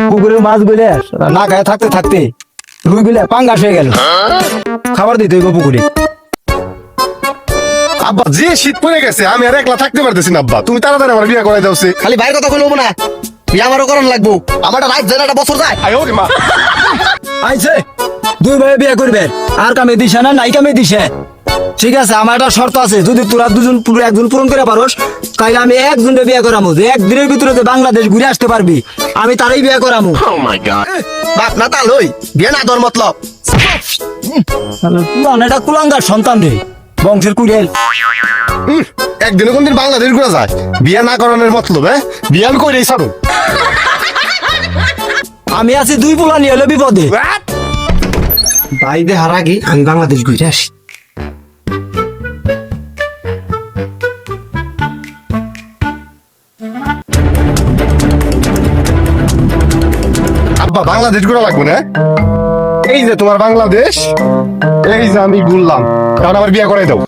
পুকুরের মাছ গুলে না খায় থাকতে থাকতে রুই গুলে পাঙ্গাস হয়ে গেল, খাবার দিতে হইব পুকুরে। আব্বা যে শীত পড়ে গেছে আমি আর একলা থাকতে পারতেছি না আব্বা, তুমি তাড়াতাড়ি আমার বিয়ে করাই দাওছে। খালি ভাইয়ের কথা কইলো না, বিয়ে আমারও করান লাগবো। আমার রাত যায় না, একটা বছর যায়। আয় ওরে মা, আইছে দুই ভাই বিয়ে করবে, আর কামে দিছে না নাই কামে দিছে। ঠিক আছে, আমার একটা শর্ত আছে, যদি তোরা একজন পূরণ করে পারোস তাইলে আমি একজনের বিয়ে করামু, যে একদিনের ভিতরে যে বাংলাদেশ ঘুরে আসতে পারবি আমি তারই বিয়ে করামু। বাপ না তা লই, বিয়ে না ধর মতলব। এটা কুলাঙ্গার সন্তান রে, বংশের কুড়েল। একদিনে কোনদিন বাংলাদেশ ঘুরে যায়, বিয়ে না করানোর মতলব। বিয়ে আমি করেই ছাড়ো। আমি আছি দুই পোলা নিয়ে হলো বিপদে। ভাই দেহার আগে আমি বাংলাদেশ ঘুরে আসি। আব্বা বাংলাদেশ ঘুরে লাগবে না, এই যে তোমার বাংলাদেশ, এই যে আমি ঘুরলাম, কারণ আমার বিয়ে করাই দাও।